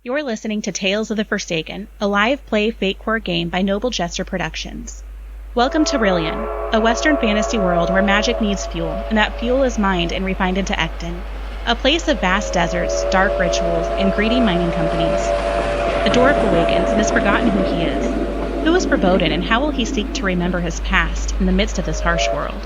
You're listening to Tales of the Forsaken, a live play fate-core game by Noble Jester Productions. Welcome to Rillion, a western fantasy world where magic needs fuel, and that fuel is mined and refined into Ectin, a place of vast deserts, dark rituals, and greedy mining companies. A dwarf awakens and has forgotten who he is. Who is Verboden, and how will he seek to remember his past in the midst of this harsh world?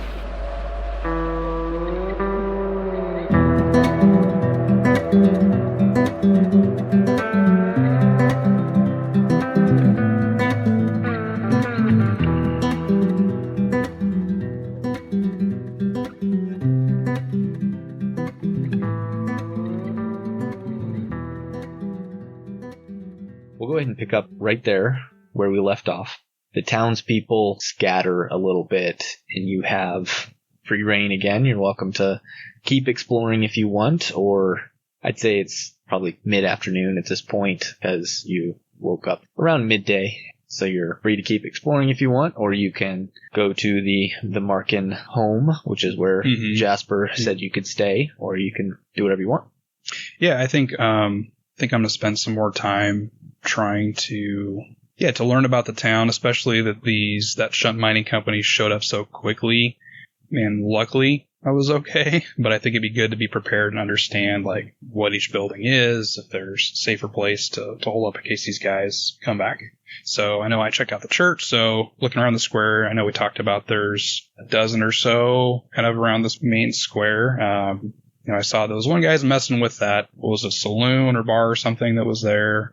We'll go ahead and pick up right there where we left off. The townspeople scatter a little bit, and you have free reign again. You're welcome to keep exploring if you want, or I'd say it's probably mid-afternoon at this point, because you woke up around midday. So you're free to keep exploring if you want, or you can go to the Markin home, which is where Jasper said you could stay, or you can do whatever you want. Yeah, I think I'm going to spend some more time trying to learn about the town, especially that shunt mining company showed up so quickly. And luckily I was okay, but I think it'd be good to be prepared and understand like what each building is, if there's a safer place to hold up in case these guys come back. So I know I checked out the church, so looking around the square, I know we talked about there's a dozen or so kind of around this main square. I saw those one guy's messing with that. What was it, a saloon or bar or something that was there?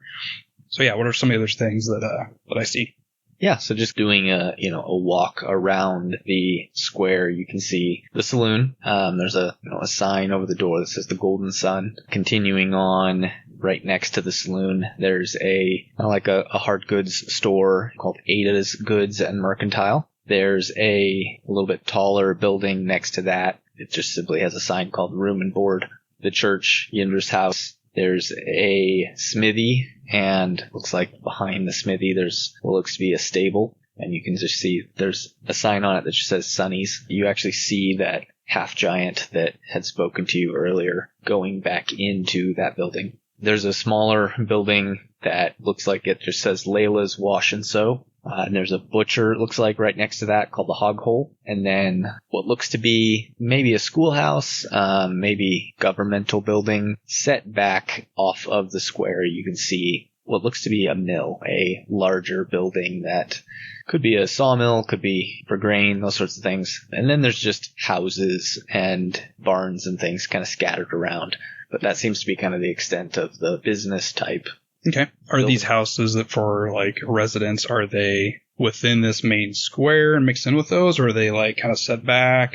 So yeah, what are some of the other things that I see? Yeah, so just doing a walk around the square, you can see the saloon. There's a sign over the door that says the Golden Sun. Continuing on, right next to the saloon, there's a hard goods store called Ada's Goods and Mercantile. There's a little bit taller building next to that. It just simply has a sign called Room and Board. The church, Yinder's house. There's a smithy, and looks like behind the smithy there's what looks to be a stable, and you can just see there's a sign on it that just says Sonny's. You actually see that half-giant that had spoken to you earlier going back into that building. There's a smaller building that looks like it just says Layla's Wash and Sew. And there's a butcher, it looks like, right next to that called the Hog Hole. And then what looks to be maybe a schoolhouse, maybe governmental building. Set back off of the square, you can see what looks to be a mill, a larger building that could be a sawmill, could be for grain, those sorts of things. And then there's just houses and barns and things kind of scattered around. But that seems to be kind of the extent of the business type. Okay. Are these houses that for like residents, are they within this main square and mixed in with those, or are they like kind of set back?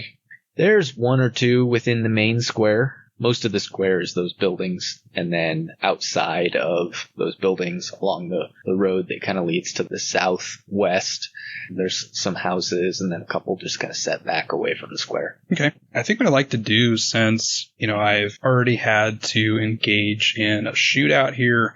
There's one or two within the main square. Most of the square is those buildings, and then outside of those buildings along the road that kind of leads to the southwest, there's some houses and then a couple just kind of set back away from the square. Okay. I think what I'd like to do, since, I've already had to engage in a shootout here,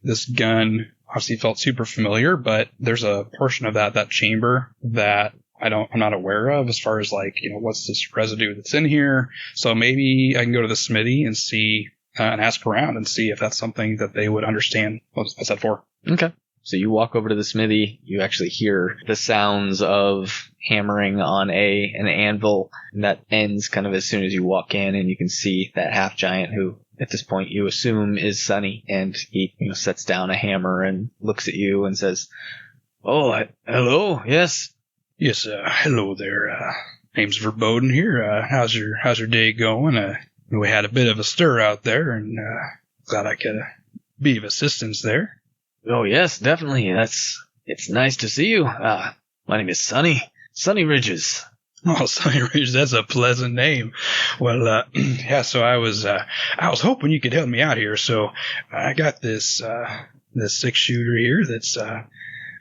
this gun obviously felt super familiar, but there's a portion of that chamber that I'm not aware of as far as like, what's this residue that's in here. So maybe I can go to the smithy and see and ask around and see if that's something that they would understand. What's that for? Okay. So you walk over to the smithy, you actually hear the sounds of hammering on an anvil, and that ends kind of as soon as you walk in, and you can see that half-giant who, at this point, you assume is Sonny, and he sets down a hammer and looks at you and says, "Oh, hello, yes." Yes, hello there. Name's Verboden here. How's your day going? We had a bit of a stir out there, and glad I could be of assistance there. Oh, yes, definitely. It's nice to see you. My name is Sonny. Sonny Ridges. Oh, Sonny Ridges, that's a pleasant name. Well, yeah, so I was hoping you could help me out here. So I got this 6-shooter here that's,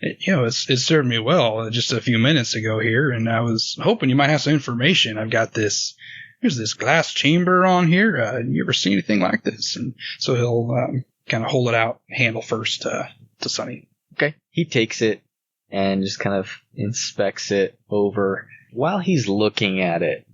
it served me well just a few minutes ago here, and I was hoping you might have some information. There's this glass chamber on here. You ever seen anything like this? And so he'll kind of hold it out, handle first to Sonny. Okay. He takes it and just kind of inspects it over. While he's looking at it,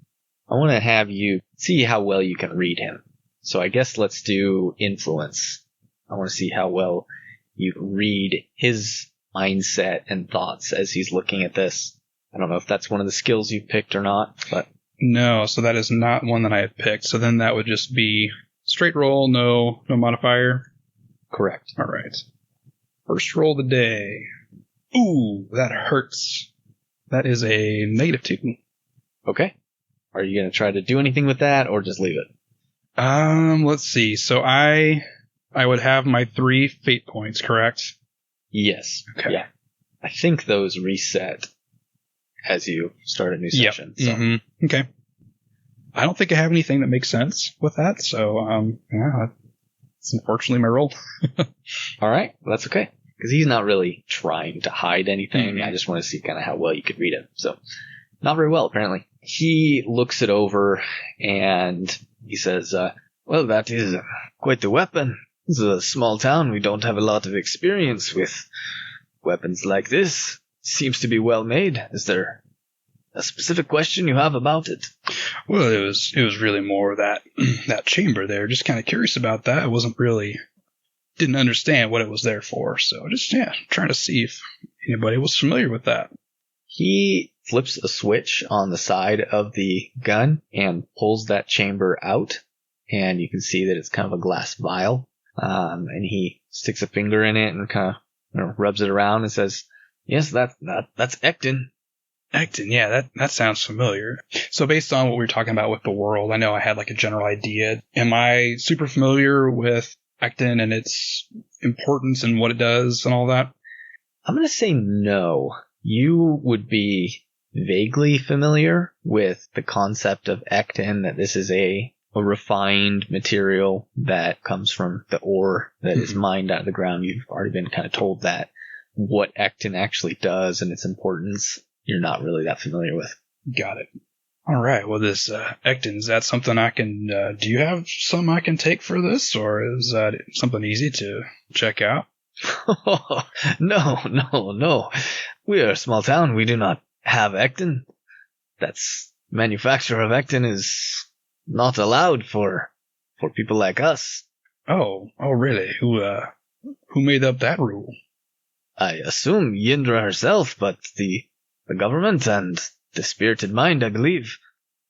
I want to have you see how well you can read him. So I guess let's do influence. I want to see how well you read his mindset and thoughts as he's looking at this. I don't know if that's one of the skills you've picked or not, but... No, so that is not one that I had picked. So then that would just be straight roll, no modifier? Correct. All right. First roll of the day. Ooh, that hurts. That is a -2. Okay. Are you going to try to do anything with that or just leave it? Let's see. So I would have my 3 fate points, correct? Yes. Okay. Yeah. I think those reset as you start a new session. Yep. So. Mm-hmm. Okay. I don't think I have anything that makes sense with that, so yeah, that's unfortunately my roll. All right. Well, that's okay. Because he's not really trying to hide anything. Mm-hmm. I just want to see kind of how well you could read it. So, not very well, apparently. He looks it over and he says, well, that is quite the weapon. This is a small town. We don't have a lot of experience with weapons like this. Seems to be well made. Is there a specific question you have about it? Well, it was really more that that chamber there. Just kind of curious about that. I didn't understand what it was there for. So just, trying to see if anybody was familiar with that. He flips a switch on the side of the gun and pulls that chamber out. And you can see that it's kind of a glass vial. And he sticks a finger in it and kind of rubs it around and says, yes, that's Ectin. Ectin, yeah, that sounds familiar. So based on what we were talking about with the world, I know I had like a general idea. Am I super familiar with Ectin and its importance and what it does and all that? I'm going to say no. You would be vaguely familiar with the concept of Ectin, that this is a refined material that comes from the ore that is mined out of the ground. You've already been kind of told that. What Ectin actually does and its importance, you're not really that familiar with. Got it. All right. Well, this Ectin, is that something I can... do you have something I can take for this, or is that something easy to check out? No. We are a small town. We do not have Ectin. Manufacture of Ectin is not allowed for people like us. Oh, really? Who made up that rule? I assume Yindra herself, but the government and the spirited mind, I believe.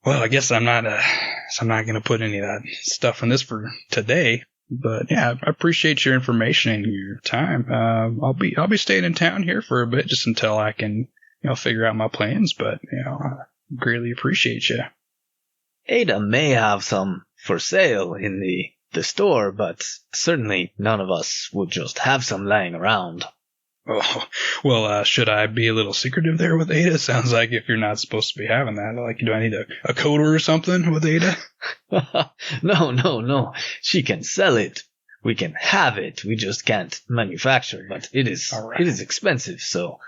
Well, I guess I'm not going to put any of that stuff in this for today. But yeah, I appreciate your information and your time. I'll be staying in town here for a bit just until I can, figure out my plans. But I greatly appreciate you. Ada may have some for sale in the store, but certainly none of us would just have some lying around. Oh, well, should I be a little secretive there with Ada? Sounds like if you're not supposed to be having that, like, do I need a coder or something with Ada? No. She can sell it. We can have it. We just can't manufacture, but it is expensive, so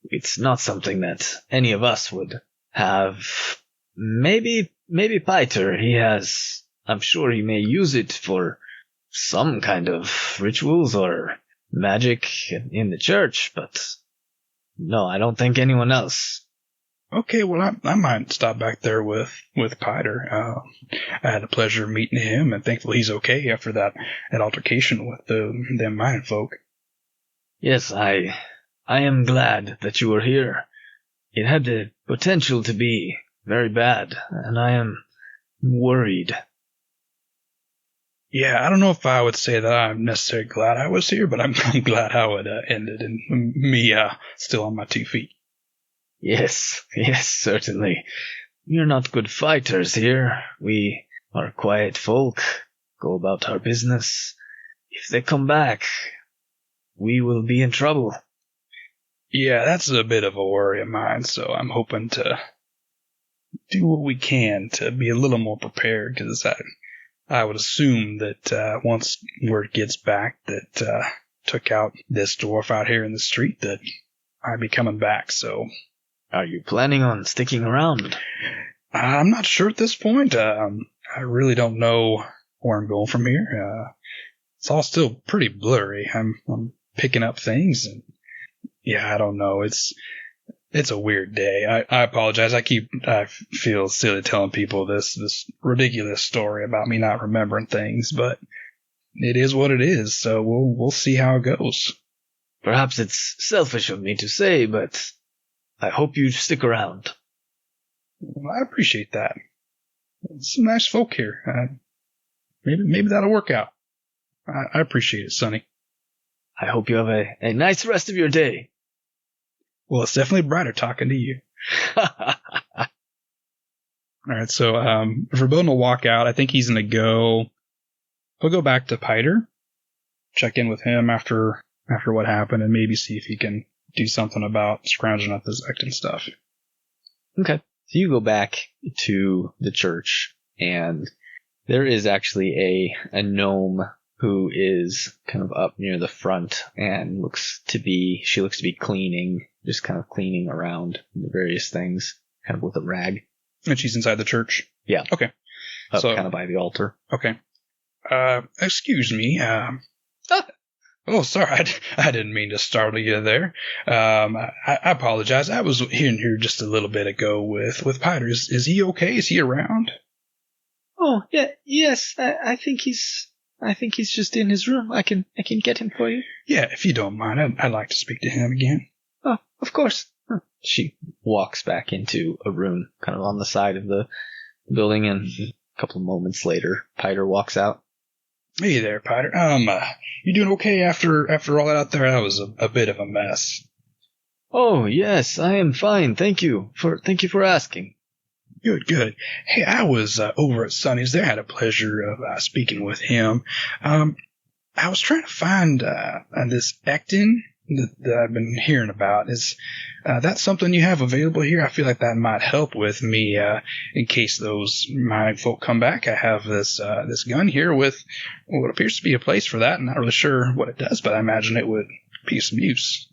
it's not something that any of us would have. Maybe Piter, I'm sure he may use it for some kind of rituals or magic in the church, but no, I don't think anyone else. Okay, well, I might stop back there with Piter. I had the pleasure of meeting him, and thankfully he's okay after that altercation with them mining folk. Yes, I am glad that you were here. It had the potential to be very bad, and I am worried. Yeah, I don't know if I would say that I'm necessarily glad I was here, but I'm glad how it ended, and me still on my 2 feet. Yes, certainly. We're not good fighters here. We are quiet folk, go about our business. If they come back, we will be in trouble. Yeah, that's a bit of a worry of mine, so I'm hoping to do what we can to be a little more prepared, because I would assume that once word gets back that took out this dwarf out here in the street, that I'd be coming back, so... Are you planning on sticking around? I'm not sure at this point. I really don't know where I'm going from here. It's all still pretty blurry. I'm picking up things, and yeah, I don't know. It's a weird day. I apologize. I feel silly telling people this ridiculous story about me not remembering things, but it is what it is, so we'll see how it goes. Perhaps it's selfish of me to say, but I hope you stick around. Well, I appreciate that. Some nice folk here. Maybe that'll work out. I appreciate it, Sonny. I hope you have a nice rest of your day. Well, it's definitely brighter talking to you. All right, so Verboden will walk out. I think he's going to he'll go back to Piter, check in with him after what happened, and maybe see if he can do something about scrounging up this Ectin stuff. Okay. So you go back to the church, and there is actually a gnome who is kind of up near the front and looks to be cleaning, just kind of cleaning around the various things, kind of with a rag. And she's inside the church? Yeah. Okay. Up kind of by the altar. Okay. Excuse me. Oh, sorry. I didn't mean to startle you there. I apologize. I was in here just a little bit ago with Piter. Is he okay? Is he around? Oh, yeah. Yes. I think he's just in his room. I can get him for you. Yeah, if you don't mind, I'd like to speak to him again. Oh, of course. She walks back into a room kind of on the side of the building, and a couple of moments later, Piter walks out. Hey there, Piter. You doing okay after all that out there? That was a bit of a mess. Oh, yes, I am fine. Thank you for asking. Good. Hey, I was over at Sonny's there. I had a pleasure of speaking with him. I was trying to find this Ectin that I've been hearing about. Is that something you have available here? I feel like that might help with me in case those mining folk come back. I have this gun here with what appears to be a place for that. I'm not really sure what it does, but I imagine it would be some use.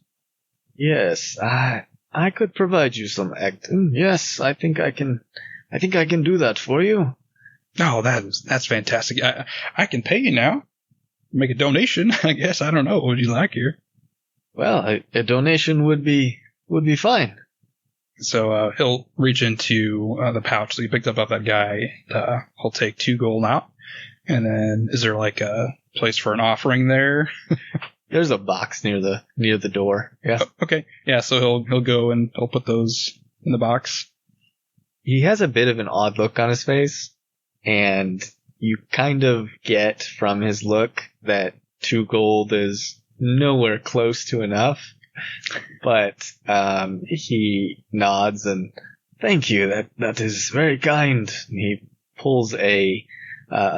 Yes, I could provide you some Ectin. Yes, I think I can do that for you. Oh, that's fantastic. I can pay you now. Make a donation, I guess. I don't know. What would you like here? Well, a donation would be fine. So he'll reach into the pouch that he picked up off that guy. He'll take 2 gold out. And then is there like a place for an offering there? There's a box near the door. Yeah. Oh, okay. Yeah, so he'll go and he'll put those in the box. He has a bit of an odd look on his face, and you kind of get from his look that 2 gold is nowhere close to enough. But he nods and thank you. That is very kind. And he pulls a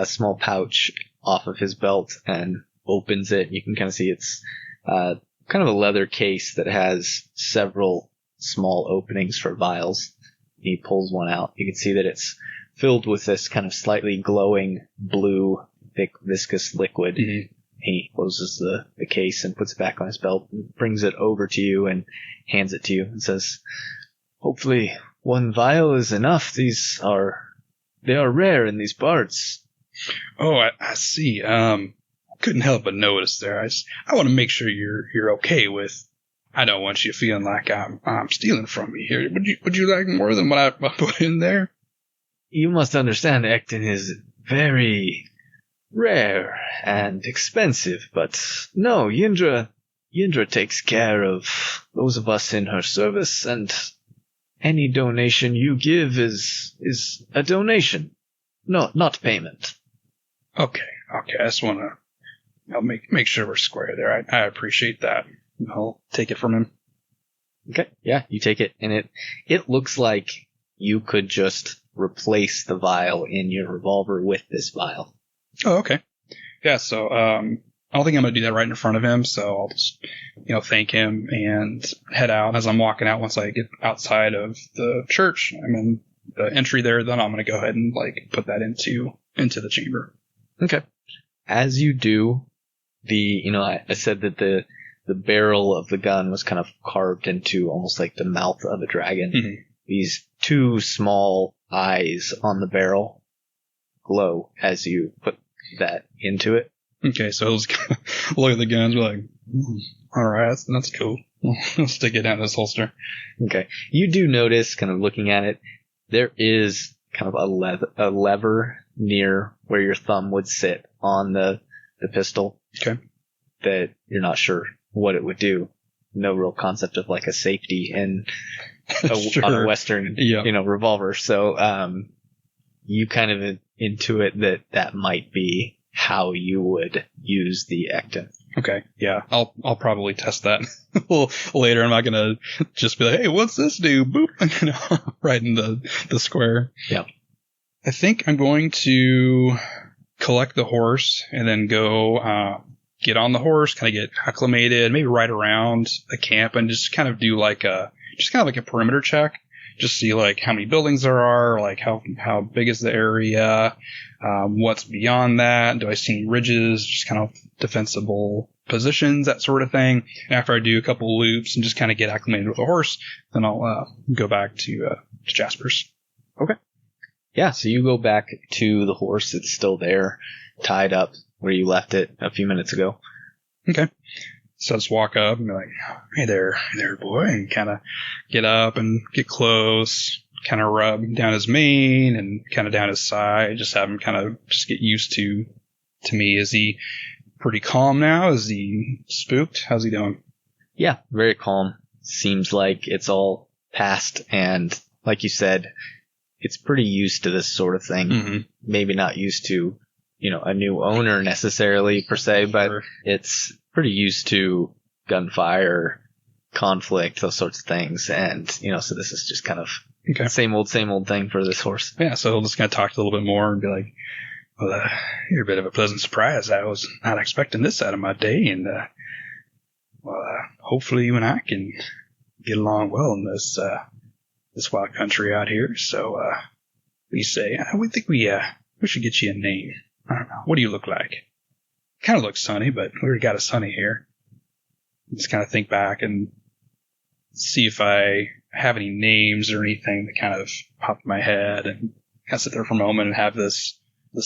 small pouch off of his belt and opens it. You can kind of see it's kind of a leather case that has several small openings for vials. He pulls one out. You can see that it's filled with this kind of slightly glowing blue, thick, viscous liquid. Mm-hmm. He closes the case and puts it back on his belt and brings it over to you and hands it to you and says, hopefully 1 vial is enough. They are rare in these parts. Oh, I see. Couldn't help but notice there. I want to make sure you're okay with. I don't want you feeling like I'm stealing from you here. Would you like more than what I put in there? You must understand, Ectin is very rare and expensive, but no, Yindra takes care of those of us in her service, and any donation you give is a donation, not payment. Okay. I just want to make sure we're square there. I appreciate that. I'll take it from him. Okay, yeah, you take it, and it looks like you could just replace the vial in your revolver with this vial. Oh, okay. Yeah, so I don't think I'm going to do that right in front of him, so I'll just, thank him and head out. As I'm walking out, once I get outside of the church, I'm in the entry there, then I'm going to go ahead and, put that into the chamber. Okay. As you do, I said that the barrel of the gun was kind of carved into almost like the mouth of a dragon. Mm-hmm. These 2 small eyes on the barrel glow as you put that into it. Okay, so he'll just look at the guns, be like, alright, that's cool. I'll stick it down his holster. Okay. You do notice, kind of looking at it, there is kind of a lever near where your thumb would sit on the the pistol. Okay. That you're not sure what it would do. No real concept of like a safety in Sure. on a Western, Yeah. revolver. So, you kind of intuit that might be how you would use the Ectin. Okay. Yeah. I'll probably test that a little later. I'm not gonna just be like, hey, what's this do? Boop. Right in the square. Yeah. I think I'm going to collect the horse and then go get on the horse, kind of get acclimated, maybe ride around the camp and just kind of do like a perimeter check. Just see like how many buildings there are, like how big is the area, what's beyond that, do I see any ridges, just kind of defensible positions, that sort of thing. And after I do a couple loops and just kind of get acclimated with the horse, then I'll go back to Jasper's. Okay. Yeah, so you go back to the horse. It's still there, tied up where you left it a few minutes ago. Okay. So I just walk up and be like, hey there, boy, and kind of get up and get close, kind of rub down his mane and kind of down his side, just have him kind of just get used to me. Is he pretty calm now? Is he spooked? How's he doing? Yeah, very calm. Seems like it's all past, and like you said, it's pretty used to this sort of thing. Mm-hmm. Maybe not used to, a new owner necessarily per se, but Sure. It's pretty used to gunfire, conflict, those sorts of things. And, so this is just kind of Okay. same old thing for this horse. Yeah, so he'll just kind of talk a little bit more and be like, well, you're a bit of a pleasant surprise. I was not expecting this out of my day, and, hopefully you and I can get along well in this wild country out here. So, we say, we think we should get you a name. I don't know. What do you look like? Kind of looks Sunny, but we already got a Sunny here. Just kind of think back and see if I have any names or anything that kind of pop in my head, and kind of sit there for a moment and have this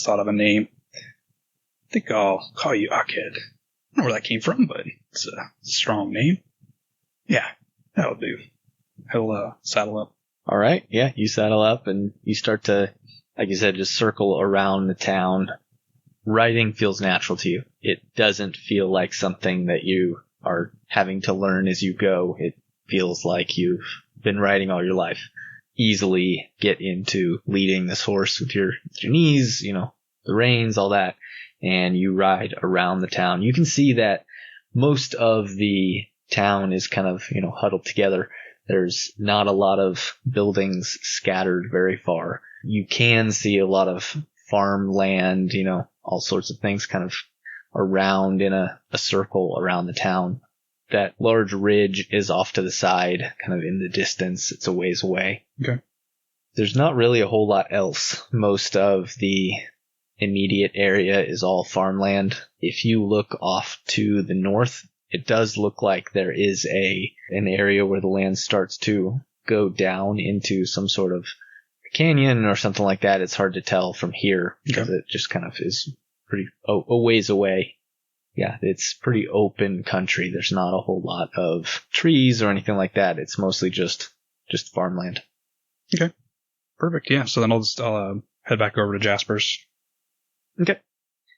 thought of a name. I think I'll call you Aked. I don't know where that came from, but it's a strong name. Yeah, that'll do. He'll saddle up. All right. Yeah. You saddle up and you start to, like you said, just circle around the town. Riding feels natural to you. It doesn't feel like something that you are having to learn as you go. It feels like you've been riding all your life. Easily get into leading this horse with your knees, the reins, all that. And you ride around the town. You can see that most of the town is kind of, huddled together. There's not a lot of buildings scattered very far. You can see a lot of farmland, all sorts of things kind of around in a circle around the town. That large ridge is off to the side, kind of in the distance. It's a ways away. Okay. There's not really a whole lot else. Most of the immediate area is all farmland. If you look off to the north, it does look like there is an area where the land starts to go down into some sort of canyon or something like that. It's hard to tell from here because it just kind of is pretty a ways away. Yeah, it's pretty open country. There's not a whole lot of trees or anything like that. It's mostly just farmland. Okay. Perfect. Yeah. So then I'll head back over to Jasper's. Okay.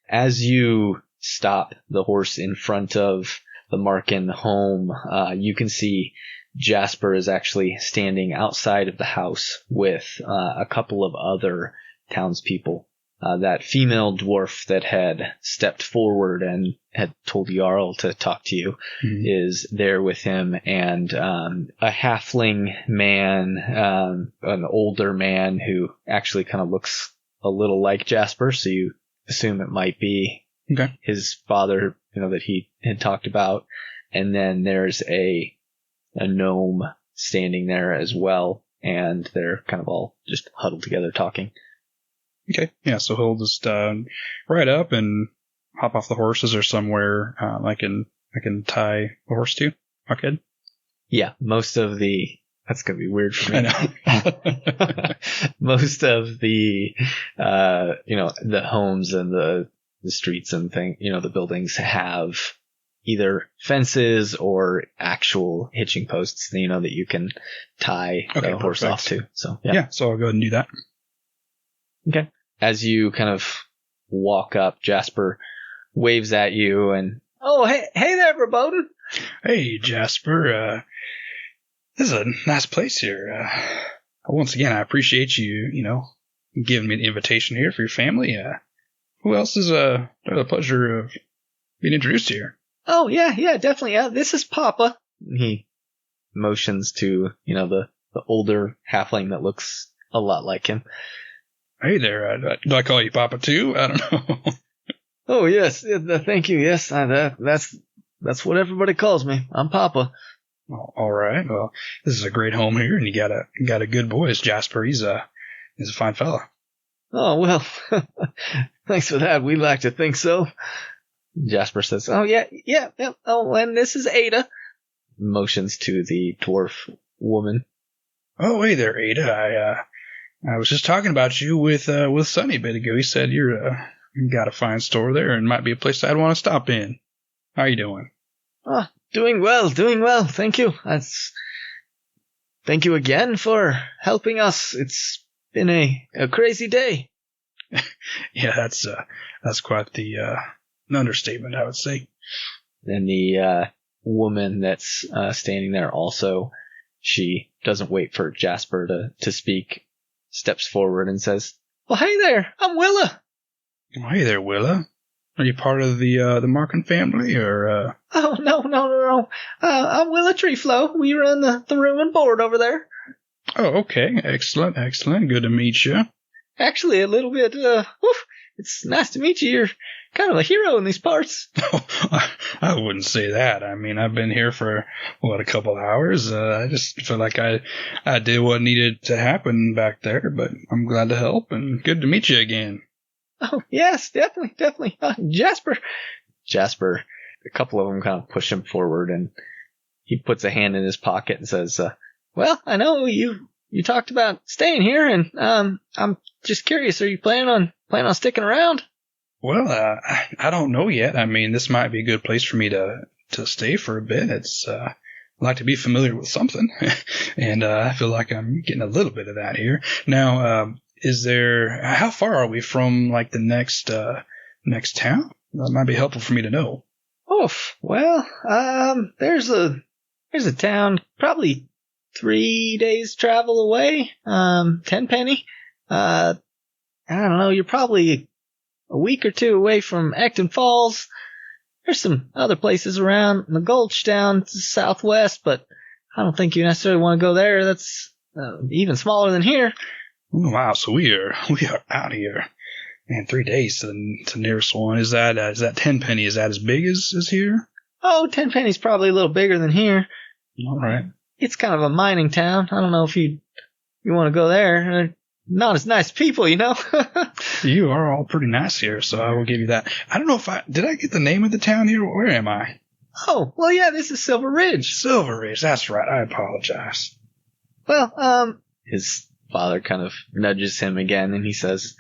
As you stop the horse in front of the Markin home, you can see Jasper is actually standing outside of the house with a couple of other townspeople. That female dwarf that had stepped forward and had told Jarl to talk to you is there with him, and a halfling man, an older man who actually kind of looks a little like Jasper, so you assume it might be his father, that he had talked about. And then there's a gnome standing there as well, and they're kind of all just huddled together talking. Okay. Yeah, so he'll just ride up and hop off the horse. Is there somewhere I can tie the horse to? Okay. Yeah, most of the... That's going to be weird for me. I know. Most of the, the homes and the streets and the buildings have either fences or actual hitching posts, that you can tie the horse off to. So, yeah, so I'll go ahead and do that. Okay. As you kind of walk up, Jasper waves at you and, oh, hey there, Verboden. Hey, Jasper. This is a nice place here. Once again, I appreciate you, giving me the invitation here for your family. Who else is had the pleasure of being introduced here? Oh, yeah, definitely. This is Papa. He motions to, the older halfling that looks a lot like him. Hey there. Do I call you Papa too? I don't know. Oh, yes. Thank you. Yes, that's what everybody calls me. I'm Papa. Oh, all right. Well, this is a great home here, and you got a good boy. It's Jasper. He's a fine fella. Oh, well, thanks for that. We like to think so. Jasper says, oh, yeah. Oh, and this is Ada. Motions to the dwarf woman. Oh, hey there, Ada. I was just talking about you with Sonny a bit ago. He said you got a fine store there and might be a place I'd want to stop in. How you doing? Oh, doing well. Thank you. Thank you again for helping us. It's been a crazy day. Yeah, that's quite the an understatement, I would say. Then the woman that's standing there also, she doesn't wait for Jasper to speak, steps forward and says, well, hey there, I'm Willa. Well, hey there, Willa. Are you part of the Markin family, or? Oh, no. I'm Willa Treeflow. We run the room and board over there. Oh, okay. Excellent. Good to meet you. Actually, a little bit, it's nice to meet you. You're kind of a hero in these parts. I wouldn't say that. I mean, I've been here for, a couple hours. I just feel like I did what needed to happen back there, but I'm glad to help, and good to meet you again. Oh, yes, definitely. Jasper, a couple of them kind of push him forward, and he puts a hand in his pocket and says, well, I know you talked about staying here, and I'm just curious, are you planning on sticking around? Well, I don't know yet. I mean, this might be a good place for me to stay for a bit. It's I like to be familiar with something, and I feel like I'm getting a little bit of that here. Now, how far are we from, like, the next town? That might be helpful for me to know. Oh, well, there's a town probably 3 days travel away, Tenpenny. I don't know, you're probably a week or two away from Ectin Falls. There's some other places around in the Gulch down to the southwest, but I don't think you necessarily want to go there. That's even smaller than here. Oh, wow, so we are out here. Man, 3 days to the nearest one. Is that Tenpenny? Is that as big as here? Oh, Tenpenny's probably a little bigger than here. All right. It's kind of a mining town. I don't know if you want to go there. They're not as nice people, You are all pretty nice here, so I will give you that. I don't know did I get the name of the town here? Where am I? Oh, well, yeah, this is Silver Ridge. Silver Ridge, that's right. I apologize. Well, his father kind of nudges him again, and he says,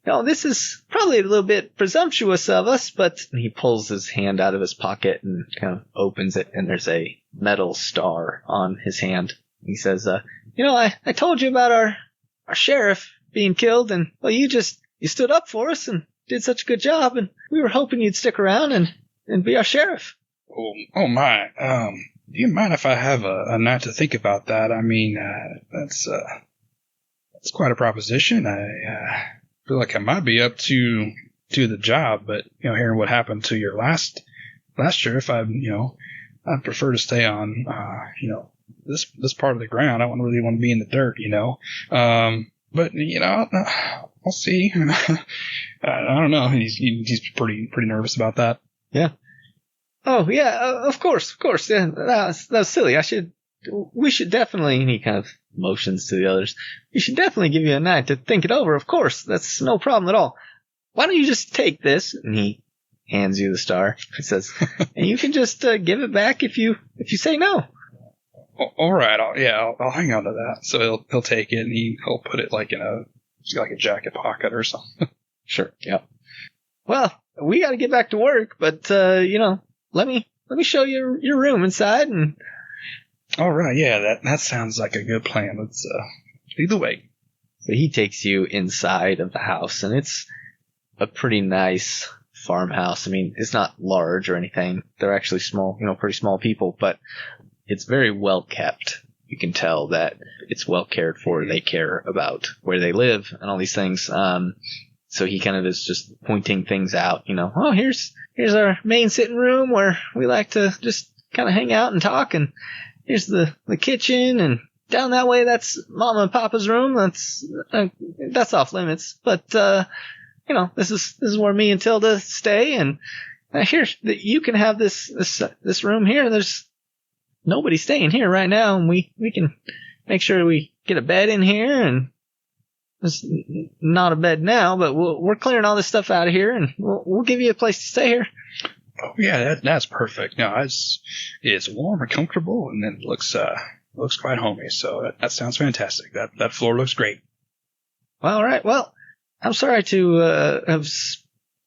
no, this is probably a little bit presumptuous of us, but he pulls his hand out of his pocket and kind of opens it, and there's a metal star on his hand. He says, I told you about our sheriff being killed, and, well, you stood up for us and did such a good job, and we were hoping you'd stick around and be our sheriff. Oh my. Do you mind if I have a night to think about that? I mean, that's quite a proposition. I feel like I might be up to the job, but, hearing what happened to your last sheriff, I'd prefer to stay on, this part of the ground. I don't really want to be in the dirt, but, I'll see. I don't know. He's pretty nervous about that. Yeah. Oh, yeah, of course. Yeah, that was silly. We should definitely, and he kind of motions to the others, we should definitely give you a night to think it over, of course. That's no problem at all. Why don't you just take this? And he hands you the star. He says, and you can just give it back if you say no. All right. I'll hang on to that. So he'll take it, and he'll put it like in a jacket pocket or something. Sure. Yeah. Well, we got to get back to work, but let me show you your room inside. And all right. Yeah, that sounds like a good plan. Let's lead the way. So he takes you inside of the house, and it's a pretty nice farmhouse. I mean, it's not large or anything. They're actually small, pretty small people, but it's very well kept. You can tell that it's well cared for. They care about where they live and all these things. So he kind of is just pointing things out, oh, here's our main sitting room where we like to just kind of hang out and talk. And here's the kitchen, and down that way, that's Mama and Papa's room. That's off limits. But, this is where me and Tilda stay. And here, you can have this room here. There's nobody staying here right now, and we can make sure we get a bed in here. And there's not a bed now, but we're clearing all this stuff out of here, and we'll give you a place to stay here. Oh yeah, that's perfect. No, it's warm and comfortable, and it looks quite homey. So that sounds fantastic. That floor looks great. Well, all right. Well, I'm sorry to have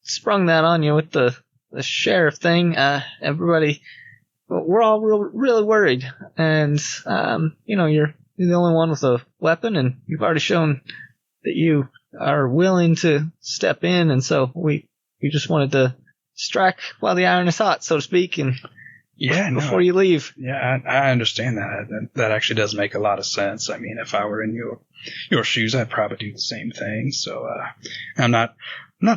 sprung that on you with the sheriff thing. Everybody, we're all really worried, and you're the only one with a weapon, and you've already shown that you are willing to step in, and so we just wanted to strike while the iron is hot, so to speak, and before you leave. Yeah, I understand that. That actually does make a lot of sense. I mean, if I were in your shoes, I'd probably do the same thing. So I'm not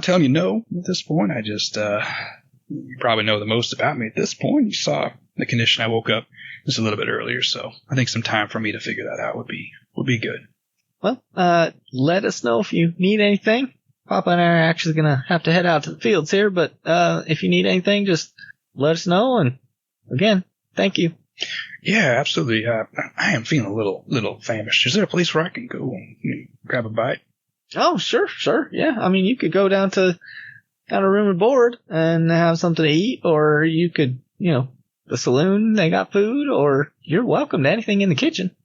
telling you no at this point. I just you probably know the most about me at this point. You saw the condition I woke up just a little bit earlier, so I think some time for me to figure that out would be good. Well, let us know if you need anything. Papa and I are actually going to have to head out to the fields here, but if you need anything, just let us know. And again, thank you. Yeah, absolutely. I am feeling a little famished. Is there a place where I can go and grab a bite? Oh, sure. Yeah, I mean, you could go down to room and board and have something to eat, or you could, the saloon, they got food, or you're welcome to anything in the kitchen.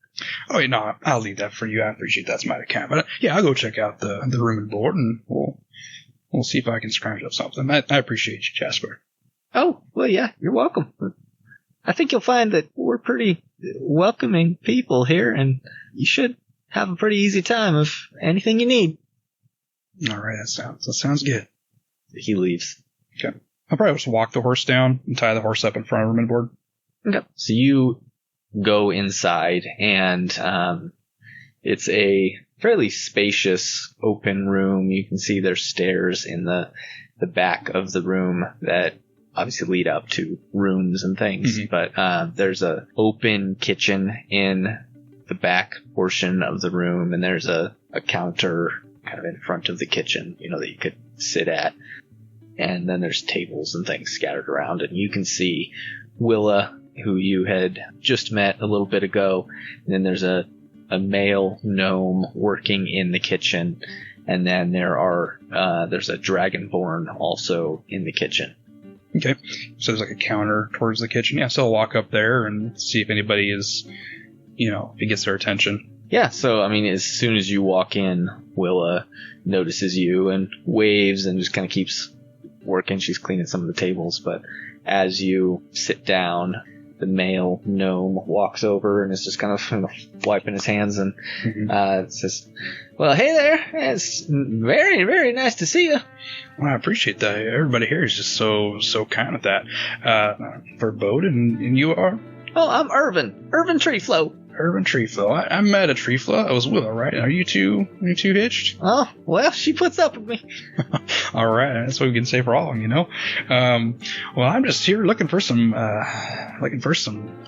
Oh, no, I'll leave that for you. I appreciate that's my account. But yeah, I'll go check out the room and board, and we'll see if I can scrounge up something. I appreciate you, Jasper. Oh, well, yeah, you're welcome. I think you'll find that we're pretty welcoming people here, and you should have a pretty easy time of anything you need. All right, that sounds good. He leaves. Okay. I'll probably just walk the horse down and tie the horse up in front of room and board. Okay. So you go inside, and it's a fairly spacious open room. You can see there's stairs in the back of the room that obviously lead up to rooms and things. Mm-hmm. But there's a open kitchen in the back portion of the room, and there's a counter kind of in front of the kitchen, that you could sit at. And then there's tables and things scattered around, and you can see Willa, who you had just met a little bit ago. And then there's a male gnome working in the kitchen, and then there's a dragonborn also in the kitchen. Okay, so there's like a counter towards the kitchen. Yeah, so I'll walk up there and see if anybody is, if it gets their attention. Yeah, so I mean, as soon as you walk in, Willa notices you and waves and just kind of keeps working. She's cleaning some of the tables, but as you sit down, the male gnome walks over and is just kind of wiping his hands and says, "Well, hey there. It's very, very nice to see you." Well, I appreciate that. Everybody here is just so kind with that. Verboden, and you are? Oh, I'm Irvin Treeflow. Irvin Treeflow. I met a Treeflow. I was Willa, right? Are you two hitched? Oh, well, she puts up with me. All right, that's what we can say for all of them, Well, I'm just here looking for some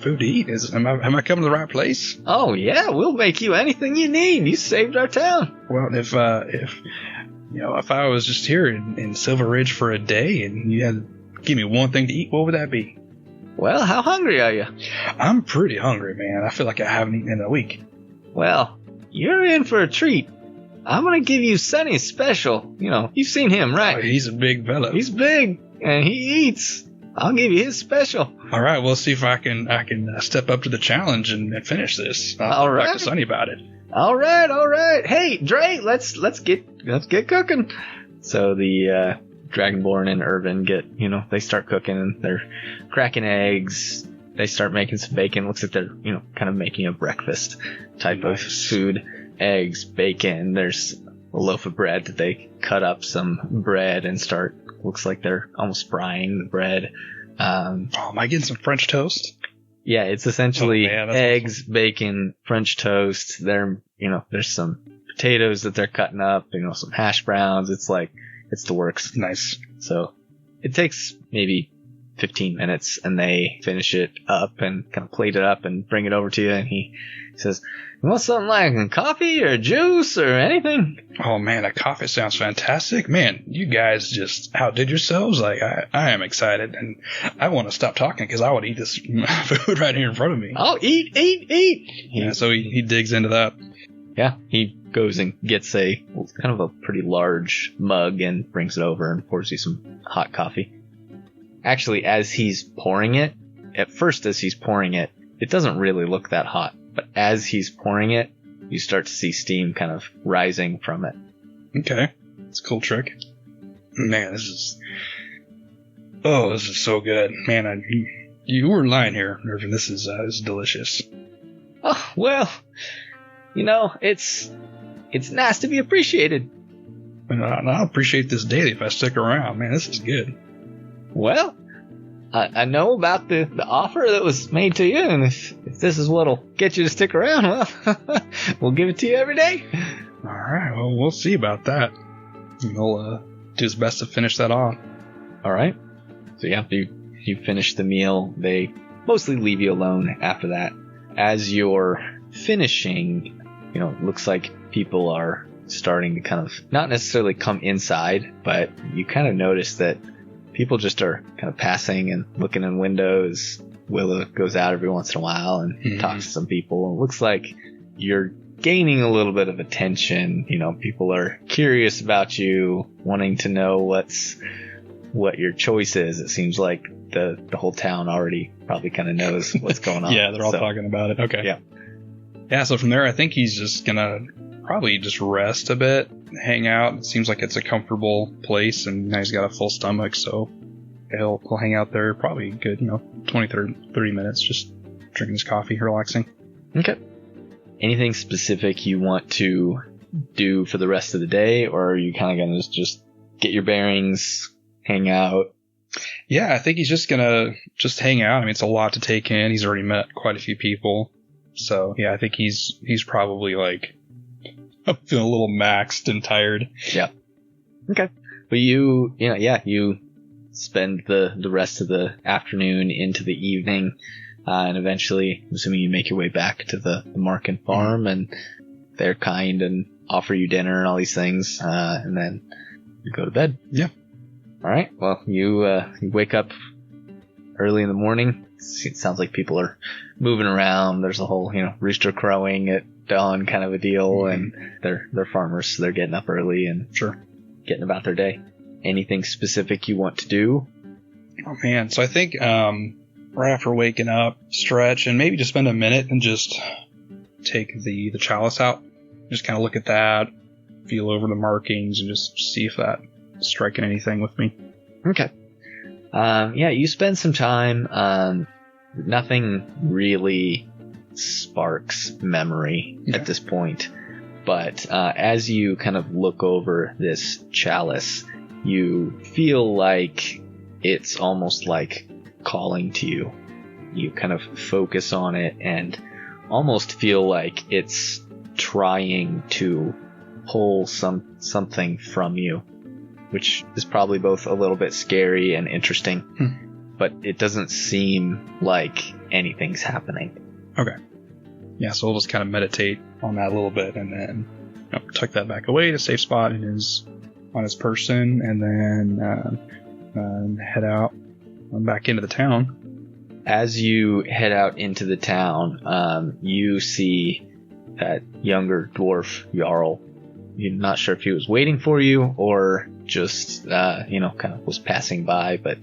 food to eat. Am I coming to the right place? Oh yeah, we'll make you anything you need. You saved our town. Well, if I was just here in Silver Ridge for a day and you had to give me one thing to eat, what would that be? Well, how hungry are you? I'm pretty hungry, man. I feel like I haven't eaten in a week. Well, you're in for a treat. I'm going to give you Sonny's special. You've seen him, right? Oh, he's a big fella. He's big, and he eats. I'll give you his special. All right, we'll see if I can step up to the challenge and finish this. I'll talk to Sonny about it. All right. Hey, Dre, let's get cooking. So the Dragonborn and Irvin they start cooking, and they're cracking eggs. They start making some bacon. Looks like they're, kind of making a breakfast type of food. Eggs, bacon. There's a loaf of bread that they cut up some bread and start looks like they're almost frying the bread. Am I getting some French toast? Yeah, it's essentially eggs, awesome. bacon, French toast. There's some potatoes that they're cutting up, some hash browns. It's the works. Nice. So it takes maybe 15 minutes, and they finish it up and kind of plate it up and bring it over to you. And he says, "You want something like coffee or juice or anything?" Oh man, that coffee sounds fantastic. Man, you guys just outdid yourselves. Like, I am excited, and I want to stop talking because I want to eat this food right here in front of me. Oh, eat. Yeah, so he digs into that. Yeah, he goes and gets a kind of a pretty large mug and brings it over and pours you some hot coffee. Actually, as he's pouring it, it doesn't really look that hot. But as he's pouring it, you start to see steam kind of rising from it. Okay. It's a cool trick. Man, this is so good. Man, you weren't lying here, Irvin. This is delicious. Oh, well, it's nice to be appreciated. And I'll appreciate this daily if I stick around. Man, this is good. Well, I know about the offer that was made to you, and if this is what'll get you to stick around, well, we'll give it to you every day. All right, well, we'll see about that. He'll do his best to finish that off. All right. So yeah, you finish the meal. They mostly leave you alone after that. As you're finishing, it looks like people are starting to kind of not necessarily come inside, but you kind of notice that people just are kind of passing and looking in windows. Willa goes out every once in a while and talks to some people. It looks like you're gaining a little bit of attention. People are curious about you, wanting to know what your choice is. It seems like the whole town already probably kind of knows what's going on. Yeah, they're all talking about it. Okay. Yeah. Yeah, so from there, I think he's just going to probably just rest a bit, hang out. It seems like it's a comfortable place, and now he's got a full stomach, so he'll hang out there probably good, 20, 30 minutes, just drinking his coffee, relaxing. Okay. Anything specific you want to do for the rest of the day, or are you kind of going to just get your bearings, hang out? Yeah, I think he's just going to just hang out. I mean, it's a lot to take in. He's already met quite a few people. So, yeah, I think he's probably I'm feeling a little maxed and tired. Yeah. Okay. But you spend the rest of the afternoon into the evening, and eventually, assuming you make your way back to the Markin farm, and they're kind and offer you dinner and all these things, and then you go to bed. Yeah. All right. Well, you wake up early in the morning. It sounds like people are moving around. There's a whole, rooster crowing at dawn kind of a deal, and they're farmers, so they're getting up early and getting about their day. Anything specific you want to do? Oh man, so I think right after waking up, stretch, and maybe just spend a minute and just take the chalice out. Just kind of look at that, feel over the markings, and just see if that's striking anything with me. Okay. You spend some time. Nothing really sparks memory at this point, but as you kind of look over this chalice, you feel like it's almost like calling to you. You kind of focus on it and almost feel like it's trying to pull something from you, which is probably both a little bit scary and interesting. But it doesn't seem like anything's happening. Okay. Yeah, so we'll just kind of meditate on that a little bit, and then tuck that back away to a safe spot on his person, and then head out back into the town. As you head out into the town, you see that younger dwarf Jarl. You're not sure if he was waiting for you or just kind of was passing by, but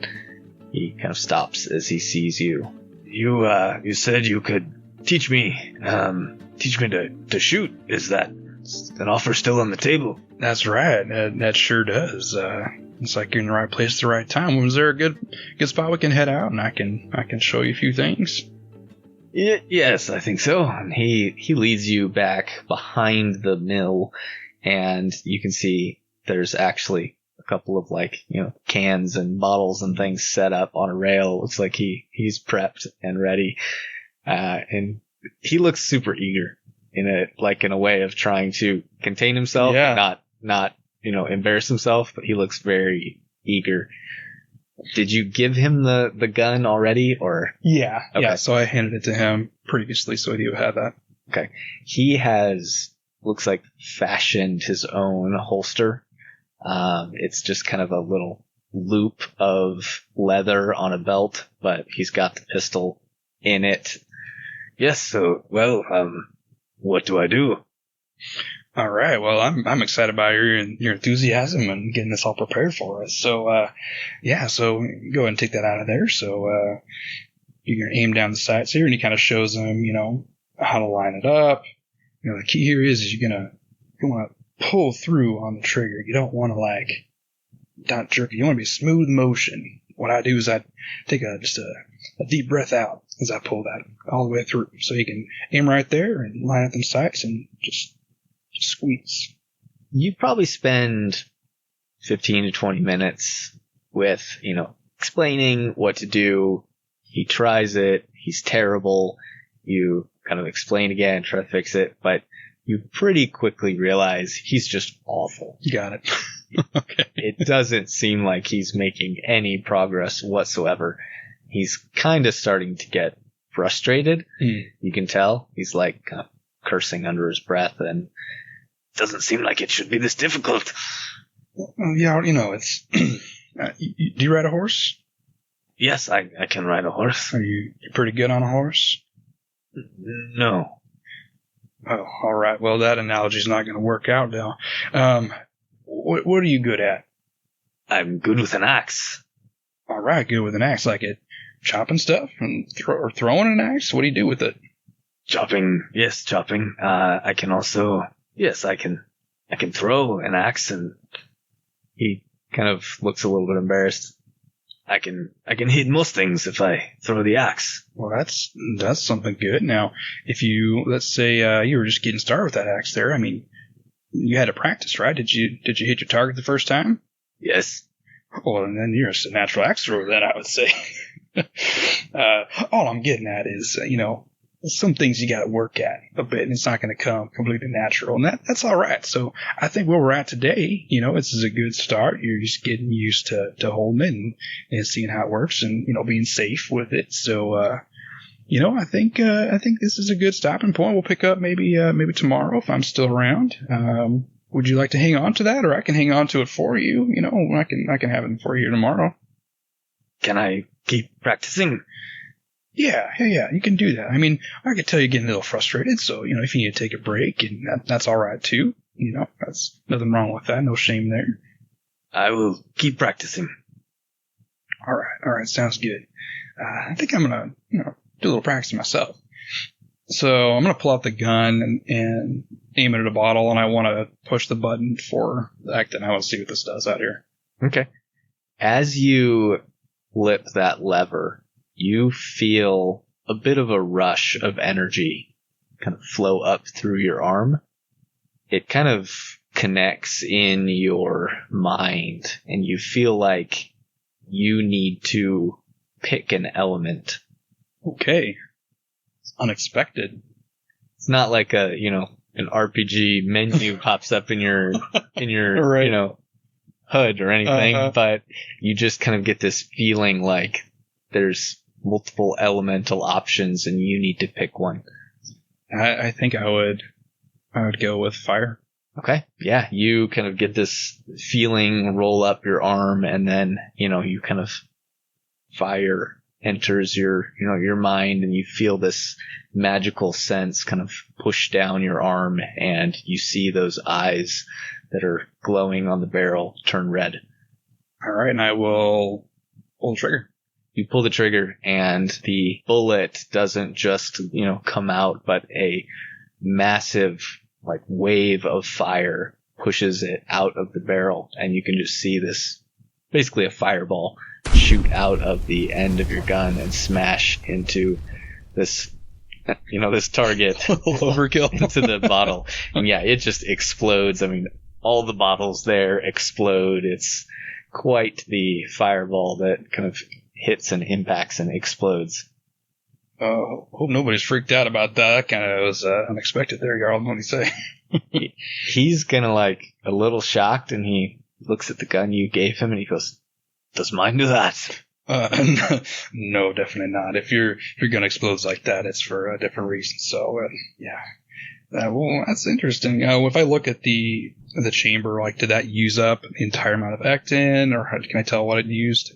he kind of stops as he sees you. You said you could teach me to shoot. Is that an offer still on the table? That's right. That sure does. It's like you're in the right place at the right time. Was there a good spot we can head out, and I can show you a few things? Yes, I think so. And he leads you back behind the mill, and you can see there's actually a couple of cans and bottles and things set up on a rail. Looks like he's prepped and ready. And he looks super eager in a way of trying to contain himself, not embarrass himself, but he looks very eager. Did you give him the gun already, or? Yeah. Okay. Yeah. So I handed it to him previously, so he would have that. Okay. He looks like fashioned his own holster. It's just kind of a little loop of leather on a belt, but he's got the pistol in it. Yes. So, what do I do? All right. Well, I'm excited about your enthusiasm and getting this all prepared for us. So, so go ahead and take that out of there. So, you're going to aim down the sights here, and he kind of shows them, how to line it up. The key here is you want to pull through on the trigger. You don't want to not jerk it. You want to be smooth motion. What I do is I take just a deep breath out as I pull that all the way through. So you can aim right there and line up them sights and just squeeze. You probably spend 15 to 20 minutes with, explaining what to do. He tries it. He's terrible. You kind of explain again, try to fix it, but you pretty quickly realize he's just awful. You got it. Okay. It doesn't seem like he's making any progress whatsoever. He's kind of starting to get frustrated. You can tell. He's kind of cursing under his breath, and it doesn't seem like it should be this difficult. Yeah, it's... do you ride a horse? Yes, I can ride a horse. Are you pretty good on a horse? No. Oh, all right. Well, that analogy's not going to work out now. What are you good at? I'm good with an axe. All right, good with an axe, like it chopping stuff and throwing an axe. What do you do with it? Chopping. Yes, chopping. I can also. Yes, I can throw an axe, and he kind of looks a little bit embarrassed. I can hit most things if I throw the axe. Well, that's something good. Now, if let's say you were just getting started with that axe there, I mean, you had to practice, right? Did you hit your target the first time? Yes. Well, and then you're a natural axe thrower, then I would say. All I'm getting at is, some things you got to work at a bit, and it's not going to come completely natural, and that's all right. So I think where we're at today, this is a good start. You're just getting used to holding it and seeing how it works, and being safe with it. So I think this is a good stopping point. We'll pick up maybe tomorrow if I'm still around. Would you like to hang on to that, or I can hang on to it for you? I can have it for you tomorrow. Can I keep practicing? Yeah, you can do that. I mean, I could tell you're getting a little frustrated, so, if you need to take a break, and that's all right, too. That's nothing wrong with that. No shame there. I will keep practicing. All right, sounds good. I think I'm going to, do a little practice myself. So I'm going to pull out the gun and aim it at a bottle, and I want to push the button for the Ectin. I want to see what this does out here. Okay. As you flip that lever, you feel a bit of a rush of energy kind of flow up through your arm. It kind of connects in your mind, and you feel like you need to pick an element. Okay. It's unexpected. It's not like an RPG menu pops up in your right. HUD or anything, but you just kind of get this feeling like there's multiple elemental options and you need to pick one. I think I would go with fire. Okay. Yeah, you kind of get this feeling roll up your arm, and then, you kind of fire enters your mind, and you feel this magical sense kind of push down your arm, and you see those eyes that are glowing on the barrel turn red. All right, and I will pull the trigger. You pull the trigger, and the bullet doesn't just, come out, but a massive, wave of fire pushes it out of the barrel, and you can just see this, basically a fireball, shoot out of the end of your gun and smash into this, this target. Overkill. Into the bottle. And yeah, it just explodes. I mean, all the bottles there explode. It's quite the fireball that kind of hits and impacts and explodes. Hope nobody's freaked out about that. That kind of was unexpected there, Jarl. What do you say? He's kind of like a little shocked, and he looks at the gun you gave him, and he goes, "Does mine do that?" No, definitely not. If you're gonna explode like that, it's for a different reason. So, yeah. Well, that's interesting. If I look at the chamber, like, did that use up the entire amount of Ectin, or can I tell what it used?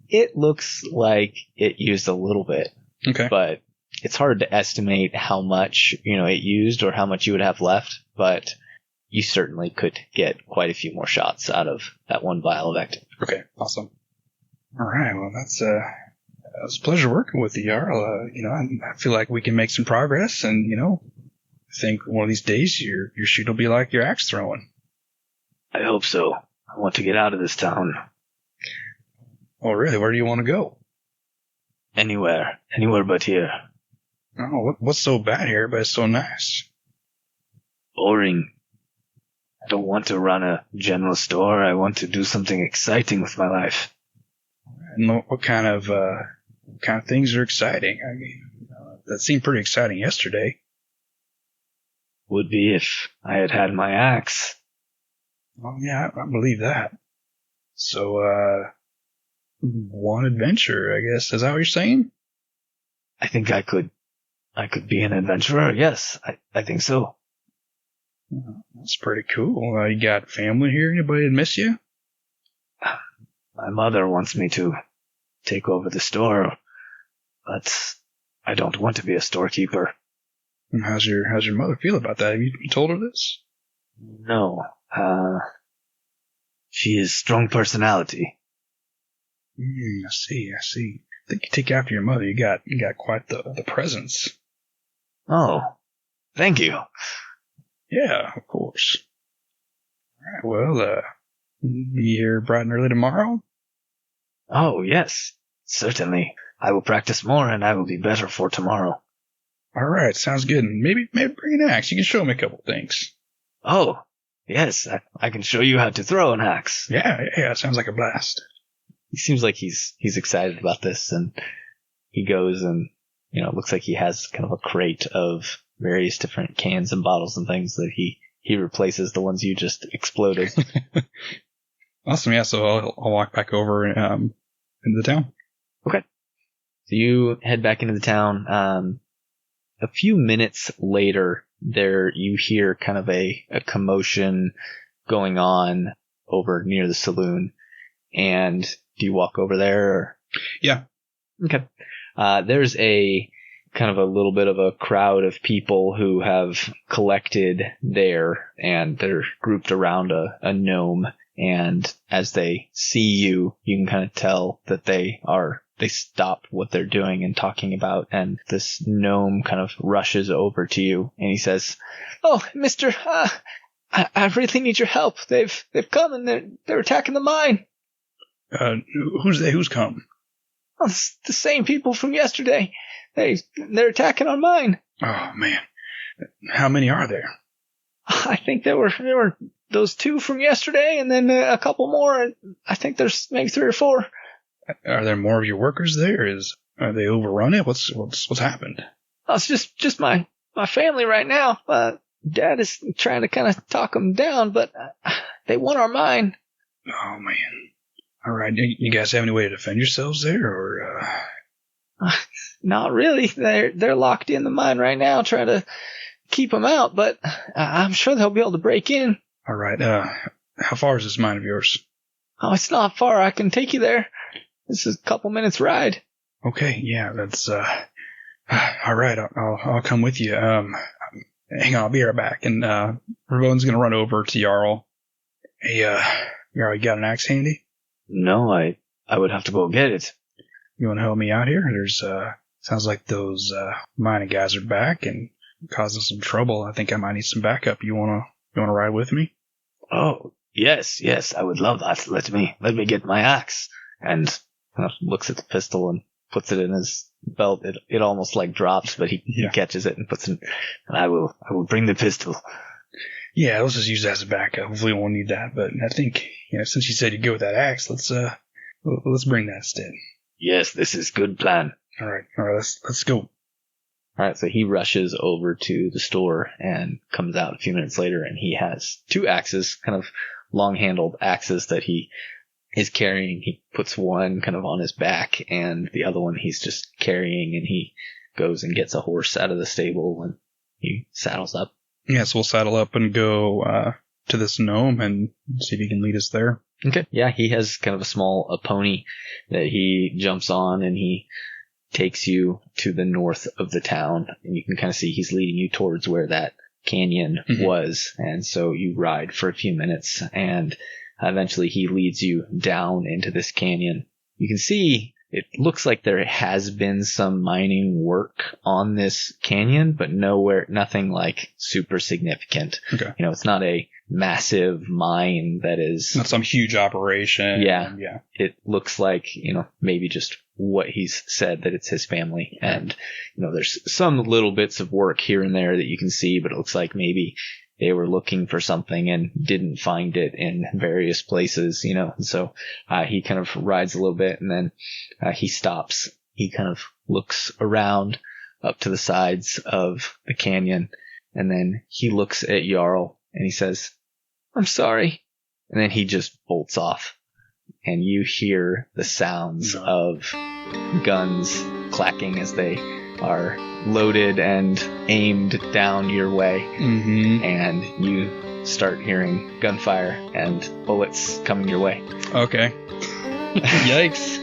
It looks like it used a little bit. Okay. But it's hard to estimate how much, it used or how much you would have left, but you certainly could get quite a few more shots out of that one vial of Ectin. Okay, awesome. All right, well, it was a pleasure working with you, Jarl. I feel like we can make some progress, and, I think one of these days your shoot will be like your axe throwing. I hope so. I want to get out of this town. Oh, really? Where do you want to go? Anywhere but here. Oh, what's so bad here, but it's so nice? Boring. I don't want to run a general store. I want to do something exciting with my life. And what kind of things are exciting? I mean, that seemed pretty exciting yesterday. Would be if I had had my axe. Oh, yeah, I believe that. So, one adventure, I guess. Is that what you're saying? I think I could be an adventurer. Yes, I think so. That's pretty cool. You got family here? Anybody that miss you? My mother wants me to take over the store, but I don't want to be a storekeeper. And how's your mother feel about that? Have you told her this? No. She is strong personality. I see. I think you take after your mother. You got quite the presence. Oh, thank you. Yeah, of course. All right, well, be here bright and early tomorrow? Oh, yes, certainly. I will practice more, and I will be better for tomorrow. All right, sounds good. Maybe bring an axe. You can show me a couple things. Oh, yes, I can show you how to throw an axe. Yeah, sounds like a blast. He seems like he's excited about this, and he goes and, it looks like he has kind of a crate of various different cans and bottles and things that he replaces the ones you just exploded. Awesome, yeah, so I'll walk back over into the town. Okay. So you head back into the town. A few minutes later, you hear kind of a commotion going on over near the saloon. And do you walk over there? Or? Yeah. Okay. There's a kind of a little bit of a crowd of people who have collected there, and they're grouped around a gnome. And as they see you, you can kind of tell that they stop what they're doing and talking about, and this gnome kind of rushes over to you, and he says, "Oh, mister, I really need your help. They've come, and they're attacking the mine." Who's they? Who's come? Oh, it's the same people from yesterday. They're attacking our mine. Oh, man. How many are there? I think there were those two from yesterday, and then a couple more. I think there's maybe 3 or 4. Are there more of your workers there? Are they overrun it? What's happened? Oh, it's just my family right now. Dad is trying to kind of talk them down, but they want our mine. Oh, man. All right. You guys have any way to defend yourselves there, or? Not really. They're locked in the mine right now, trying to keep them out, but I'm sure they'll be able to break in. All right. How far is this mine of yours? Oh, it's not far. I can take you there. This is a couple minutes ride. Okay. Yeah, that's, all right. I'll come with you. Hang on. I'll be right back. And, Verboden's gonna run over to Jarl. Hey, Jarl, you got an axe handy? No, I would have to go get it. You want to help me out here? There's, sounds like those, mining guys are back and causing some trouble. I think I might need some backup. You wanna ride with me? Oh, yes, I would love that. Let me get my axe. And kind of looks at the pistol and puts it in his belt. It almost like drops, but he catches it and puts it in. And I will bring the pistol. Yeah, let's just use that as a backup. Hopefully we won't need that. But I think, since you said you go with that axe, let's bring that instead. Yes, this is good plan. All right, let's go. All right, so he rushes over to the store and comes out a few minutes later, and he has 2 axes, kind of long-handled axes that he is carrying. He puts one kind of on his back, and the other one he's just carrying, and he goes and gets a horse out of the stable, and he saddles up. Yeah, so we'll saddle up and go to this gnome and see if he can lead us there. Okay. Yeah, he has kind of a pony that he jumps on, and he takes you to the north of the town, and you can kind of see he's leading you towards where that canyon was. And so you ride for a few minutes, and eventually he leads you down into this canyon. You can see it looks like there has been some mining work on this canyon, but nothing like super significant. Okay. It's not a massive mine that is not some huge operation. Yeah. It looks like, maybe just what he's said, that it's his family. And, there's some little bits of work here and there that you can see, but it looks like maybe they were looking for something and didn't find it in various places, and so he kind of rides a little bit, and then he stops. He kind of looks around up to the sides of the canyon, and then he looks at Jarl and he says, "I'm sorry," and then he just bolts off, and you hear the sounds of guns clacking as they are loaded and aimed down your way. And you start hearing gunfire and bullets coming your way. Okay. Yikes.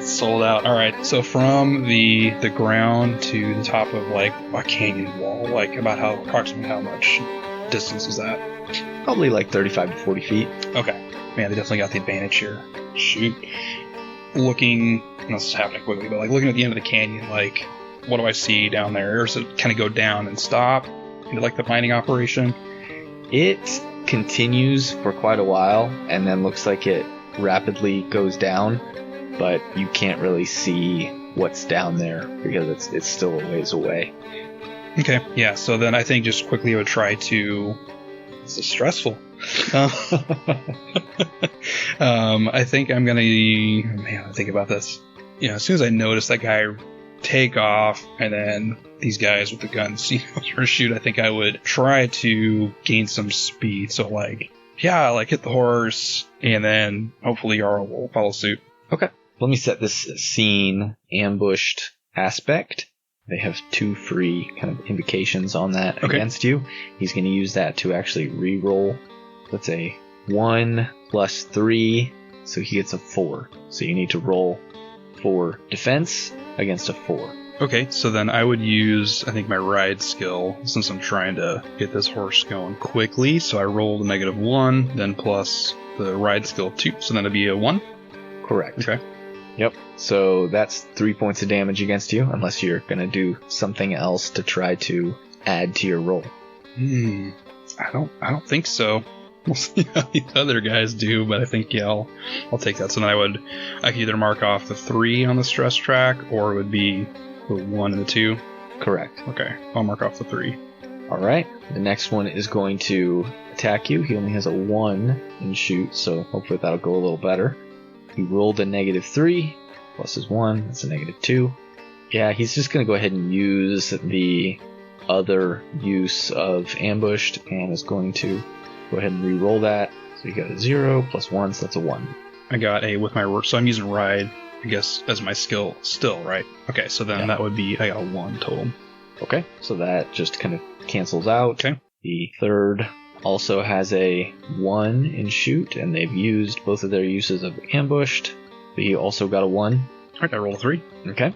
Sold out. All right. So from the ground to the top of like a canyon wall, like approximately how much distance is that? Probably like 35 to 40 feet. Okay. Man, they definitely got the advantage here. Shoot. Looking, this is happening quickly, but like looking at the end of the canyon, like what do I see down there? Or does it kind of go down and stop into like the mining operation? It continues for quite a while and then looks like it rapidly goes down, but you can't really see what's down there because it's still a ways away. Okay, yeah, so then I think just quickly I would try to... This is stressful. I think I'm gonna... Man, I think about this. As soon as I notice that guy take off and then these guys with the guns, sort of shoot, I think I would try to gain some speed. So hit the horse and then hopefully Jarl will follow suit. Okay. Let me set this scene ambushed aspect. They have 2 free kind of invocations on that against you. He's going to use that to actually re-roll. That's a 1 plus 3, so he gets a 4. So you need to roll for defense against a 4. Okay, so then I would use, I think, my ride skill, since I'm trying to get this horse going quickly. So I rolled a -1, then plus the ride skill 2. So then it'd be a 1? Correct. Okay. Yep. So that's 3 points of damage against you, unless you're going to do something else to try to add to your roll. I don't think so. We'll see how the other guys do, but I think, I'll take that. So then I could either mark off the 3 on the stress track, or it would be the 1 and the 2. Correct. Okay, I'll mark off the 3. All right. The next one is going to attack you. He only has a 1 in shoot, so hopefully that'll go a little better. He rolled a -3, plus his 1, that's a -2. Yeah, he's just going to go ahead and use the other use of ambushed, and is going to go ahead and re-roll that. So you got a 0 plus 1, so that's a 1. I got a with my work, so I'm using ride, I guess, as my skill still, right? Okay, so then that would be, I got a 1 total. Okay, so that just kind of cancels out. Okay. The third also has a 1 in shoot, and they've used both of their uses of ambushed. But he also got a 1. Alright, I rolled a 3. Okay.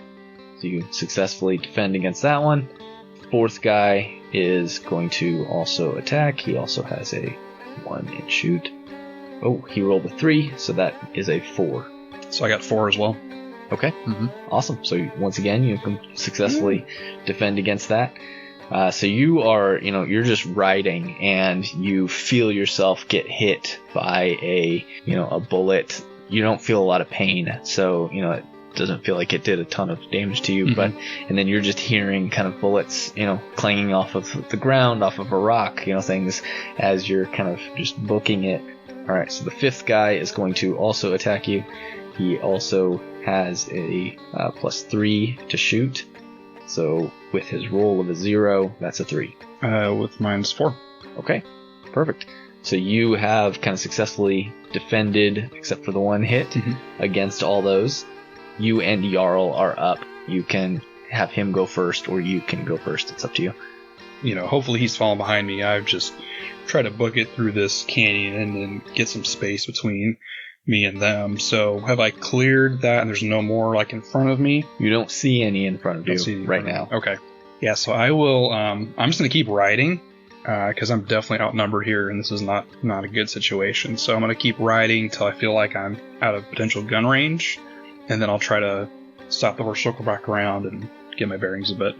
So you successfully defend against that one. Fourth guy is going to also attack. He also has a 1 in shoot. Oh, he rolled a 3, so that is a 4. So I got 4 as well. Okay. Awesome. So once again, you can successfully defend against that. So you are, you're just riding, and you feel yourself get hit by a bullet. You don't feel a lot of pain. So, doesn't feel like it did a ton of damage to you, and then you're just hearing kind of bullets, clanging off of the ground, off of a rock, things as you're kind of just booking it. All right, so the fifth guy is going to also attack you. He also has a +3 to shoot. So with his roll of a 0, that's a 3. With mine's 4. Okay, perfect. So you have kind of successfully defended, except for the one hit, against all those. You and Jarl are up. You can have him go first, or you can go first. It's up to you. Hopefully he's falling behind me. I've just tried to book it through this canyon and then get some space between me and them. So have I cleared that and there's no more in front of me? You don't see any in front of you right now. Okay. Yeah, so I will, I'm just going to keep riding because I'm definitely outnumbered here and this is not a good situation. So I'm going to keep riding till I feel like I'm out of potential gun range, and then I'll try to stop the horse, circle back around, and get my bearings a bit.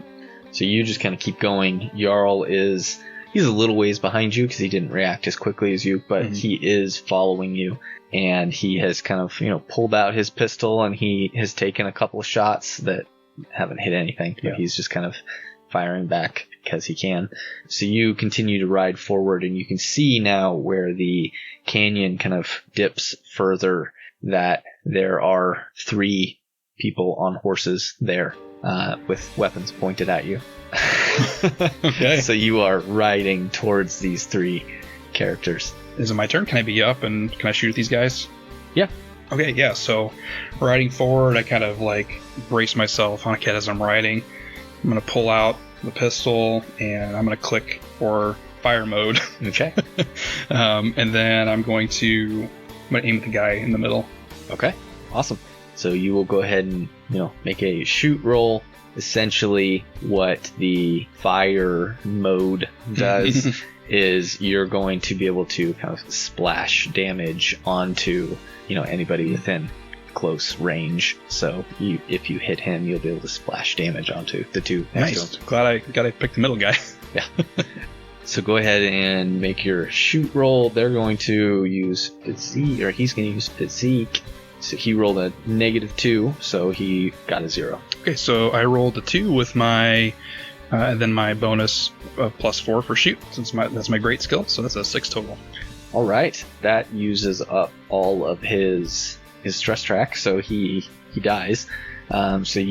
So you just kind of keep going. Jarl he's a little ways behind you because he didn't react as quickly as you, but he is following you. And he has kind of, pulled out his pistol, and he has taken a couple of shots that haven't hit anything. But he's just kind of firing back because he can. So you continue to ride forward, and you can see now where the canyon kind of dips further that there are 3 people on horses there with weapons pointed at you. Okay. So you are riding towards these 3 characters. Is it my turn? Can I be up and can I shoot at these guys? Yeah. Okay, yeah, so riding forward, I kind of brace myself on a as I'm riding. I'm going to pull out the pistol and I'm going to click for fire mode. Okay. And then I'm going to aim at the guy in the middle. Okay, awesome. So you will go ahead and, make a shoot roll. Essentially what the fire mode does is you're going to be able to kind of splash damage onto, anybody within close range. So if you hit him, you'll be able to splash damage onto the 2 next to him. Glad I picked the middle guy. Yeah. So go ahead and make your shoot roll. They're going to use physique, or he's going to use physique. So he rolled a -2, so he got a 0. Okay, so I rolled a 2 with my, and then my bonus of +4 for shoot, since that's my great skill, so that's a 6 total. All right, that uses up all of his stress track, so he dies. So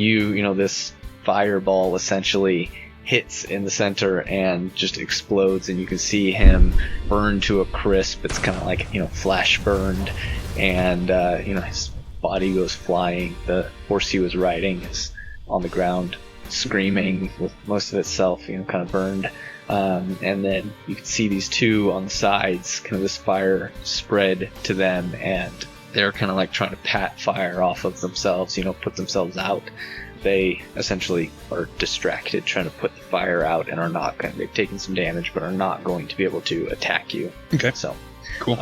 this fireball essentially hits in the center and just explodes, and you can see him burn to a crisp. It's kind of flash burned, and his body goes flying. The horse he was riding is on the ground screaming with most of itself kind of burned, and then you can see these 2 on the sides, kind of this fire spread to them, and they're kind of trying to pat fire off of themselves, put themselves out. They essentially are distracted trying to put the fire out and are not going to, they've taken some damage but are not going to be able to attack you. Okay. So cool.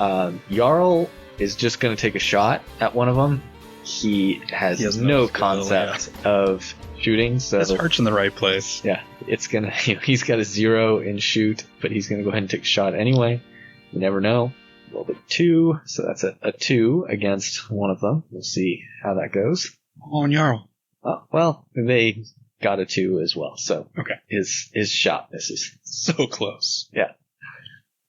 Jarl is just going to take a shot at one of them. He has no concept of shooting, so his heart's in the right place. Yeah, it's gonna. He's got a 0 in shoot, but he's gonna go ahead and take a shot anyway. You never know. Roll the 2, so that's a 2 against one of them. We'll see how that goes. On Jarl. Oh, well, they got a 2 as well, so okay. His shot misses. So close. Yeah.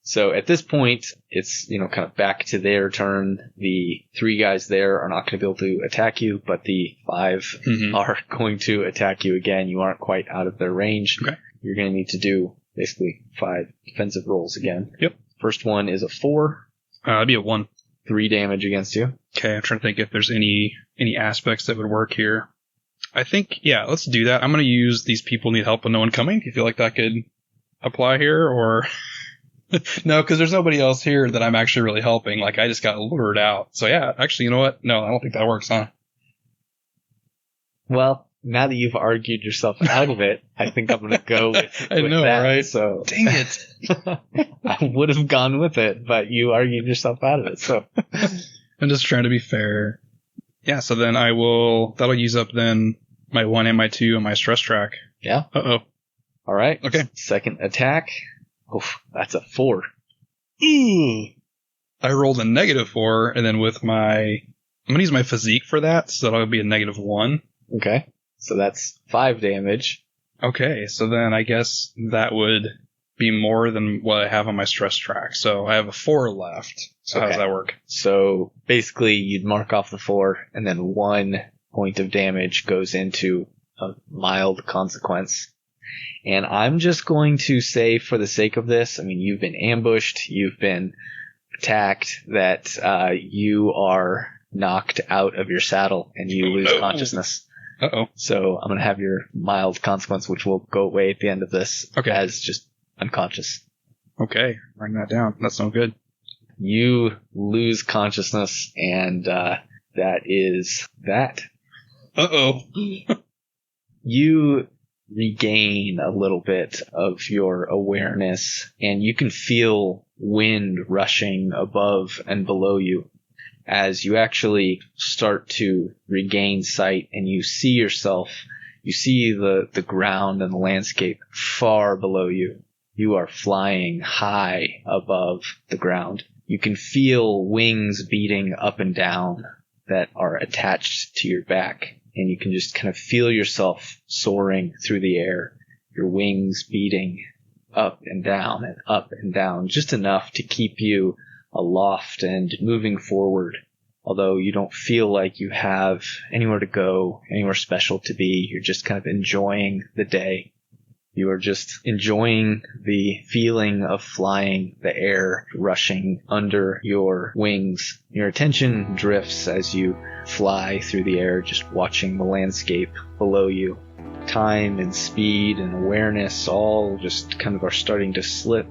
So at this point, it's, kind of back to their turn. The 3 guys there are not going to be able to attack you, but the 5 are going to attack you again. You aren't quite out of their range. Okay. You're going to need to do basically 5 defensive rolls again. Yep. First one is a 4. That'd be a 1. 3 damage against you. Okay, I'm trying to think if there's any aspects that would work here. I think, yeah, let's do that. I'm going to use these people need help with no one coming. Do you feel like that could apply here, or... No, because there's nobody else here that I'm actually really helping. I just got lured out. So yeah, actually, you know what? No, I don't think that works, huh? Well, now that you've argued yourself out of it, I think I'm going to go with I know, that. right? So dang it. I would have gone with it, but you argued yourself out of it. So I'm just trying to be fair. Yeah, so then that'll use up then my 1 and my 2 and my stress track. Yeah. Uh-oh. All right. Okay. Second attack. Oof, that's a 4. Ooh. I rolled a -4, and then with my I'm gonna use my physique for that, so that'll be a -1. Okay. So that's 5 damage. Okay, so then I guess that would be more than what I have on my stress track. So I have a 4 left. So how does that work? So basically you'd mark off the 4, and then 1 point of damage goes into a mild consequence. And I'm just going to say, for the sake of this, I mean, you've been ambushed, you've been attacked, that you are knocked out of your saddle and you lose consciousness. Uh-oh. So I'm going to have your mild consequence, which will go away at the end of this, as just unconscious. Okay, writing that down. That's no good. You lose consciousness, and that is that. Uh-oh. You regain a little bit of your awareness, and you can feel wind rushing above and below you as you actually start to regain sight, and you see yourself, you see the ground and the landscape far below you. You are flying high above the ground. You can feel wings beating up and down that are attached to your back, and you can just kind of feel yourself soaring through the air, your wings beating up and down, just enough to keep you aloft and moving forward. Although you don't feel like you have anywhere to go, anywhere special to be, you're just kind of enjoying the day. You are just enjoying the feeling of flying, the air rushing under your wings. Your attention drifts as you fly through the air, just watching the landscape below you. Time and speed and awareness all just kind of are starting to slip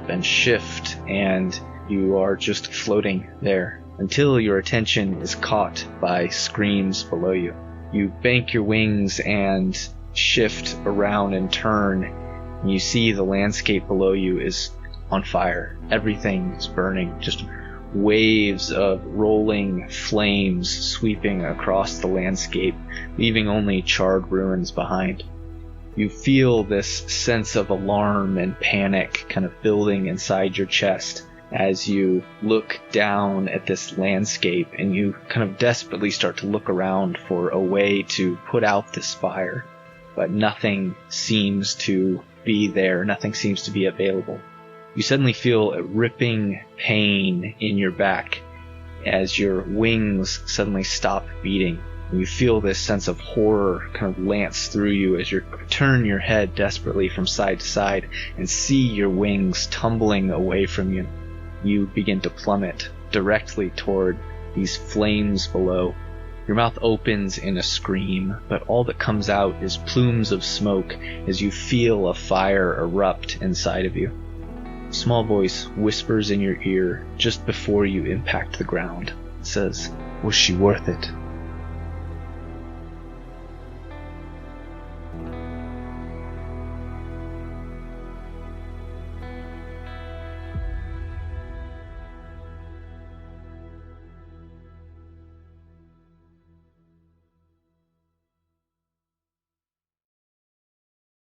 and shift, and you are just floating there until your attention is caught by screams below you. You bank your wings and shift around and turn, and you see the landscape below you is on fire. Everything is burning, just waves of rolling flames sweeping across the landscape, leaving only charred ruins behind. You feel this sense of alarm and panic kind of building inside your chest as you look down at this landscape, and you kind of desperately start to look around for a way to put out this fire. But nothing seems to be there. Nothing seems to be available. You suddenly feel a ripping pain in your back as your wings suddenly stop beating. You feel this sense of horror kind of lance through you as you turn your head desperately from side to side and see your wings tumbling away from you. You begin to plummet directly toward these flames below. Your mouth opens in a scream, but all that comes out is plumes of smoke as you feel a fire erupt inside of you. A small voice whispers in your ear just before you impact the ground. It says, "Was she worth it?"